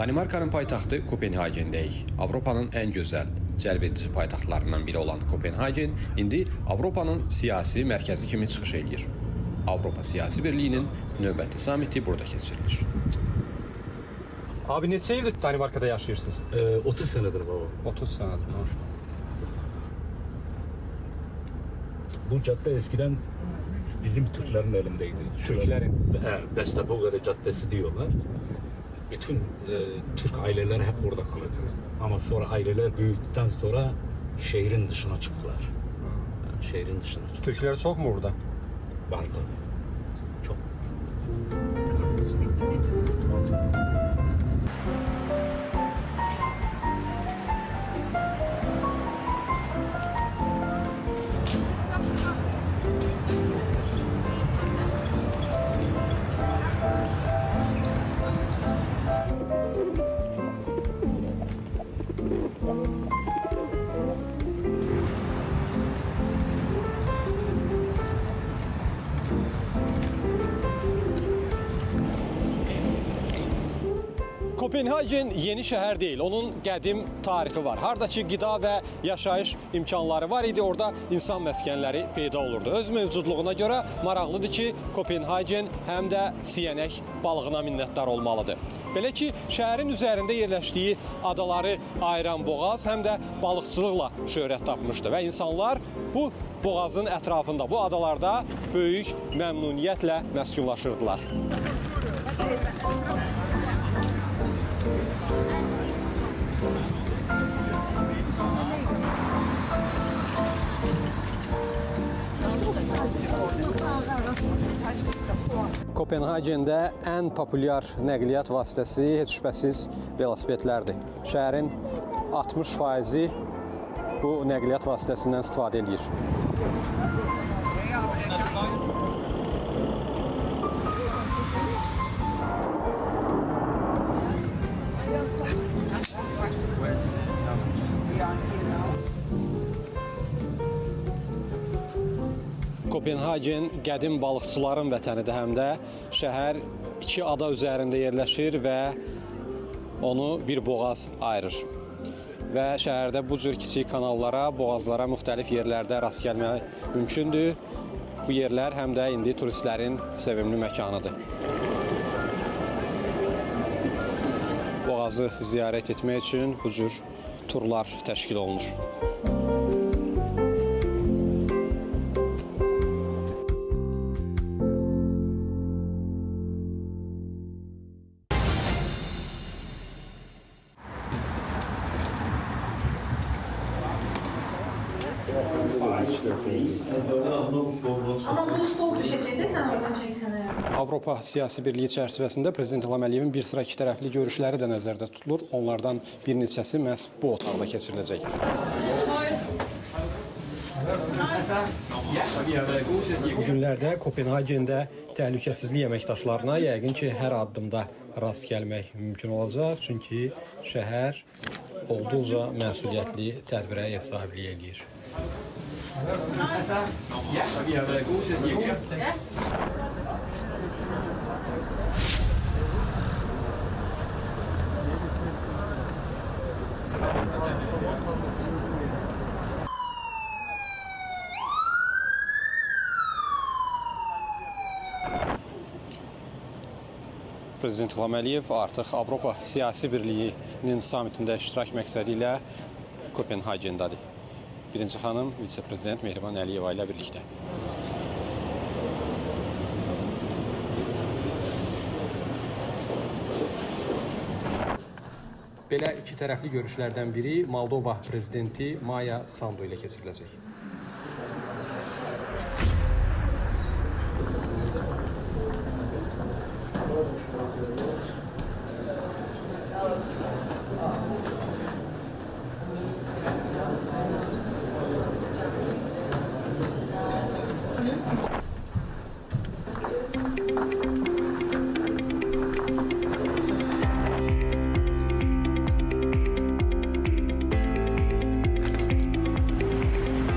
Danimarkanın paytaxtı Kopenhagendəyik. Avropanın ən gözəl, cəlbedici paytaxtlarından biri olan Kopenhagen indi Avropanın siyasi mərkəzi kimi çıxış edir. Avropa Siyasi Birliyinin növbəti samiti burada keçirilir. Abi neçə ildir Danimarkada yaşayırsınız? 30 senedir baba. 30 senedir. Bu cadde eskiden bizim Türklerin elindeydi. Türklerin? Bestapogada Caddesi diyorlar. Bütün Türk aileler hep orada kalırdı. Ama sonra aileler büyüdükten sonra şehrin dışına çıktılar. Şehrin dışına çıktılar. Türkler çok mu burada? Var tabii. Çok. Kopenhagen yeni şəhər deyil, onun qədim tarixi var. Hardakı qida və yaşayış imkanları var idi, orada insan məskənləri peyda olurdu. Öz mövcudluğuna görə maraqlıdır ki, Kopenhagen həm də siyənək balığına minnətdar olmalıdır. Belə ki, şəhərin üzərində yerləşdiyi adaları ayıran boğaz həm də balıqçılıqla şöhrət tapmışdı və insanlar bu boğazın ətrafında, bu adalarda böyük məmnuniyyətlə məskunlaşırdılar. Kopenhagendə ən populyar nəqliyyat vasitəsi heç şübhəsiz velosipedlərdir. Şəhərin 60% bu nəqliyyat vasitəsindən istifadə edir. Kopenhagen qədim balıqçıların vətənidir, həm də şəhər 2 ada üzərində yerləşir və onu bir boğaz ayırır. Və şəhərdə bu cür kiçik kanallara, boğazlara müxtəlif yerlərdə rast gəlmək mümkündür. Bu yerlər həm də indi turistlərin sevimli məkanıdır. Boğazı ziyarət etmək üçün bu cür turlar təşkil olunur. Ama bu stol düşəcəkdə sən oradan çəksən əgər. Avropa Siyasi Birliyi çərçivəsində Prezident İlham Əliyevin bir sıra iki tərəfli görüşləri də nəzərdə tutulur. Onlardan bir neçəsi məhz bu otaqda keçiriləcək. Bu günlərdə Kopenhagendə təhlükəsizlik əməkdaşlarına yəqin ki, hər addımda rast gəlmək mümkün olacaq. Çünki şəhər olduqca məsuliyyətli tədbirə ev sahibliyi edir. Prezident İlham Əliyev artıq Avropa Siyasi Birliyinin samitində iştirak məqsədi ilə Kopenhagendadır. Birinci xanım, vitse-prezident Mehriban Əliyeva ilə birlikdə. Belə iki tərəfli görüşlərdən biri Moldova prezidenti Maya Sandu ilə keçiriləcək.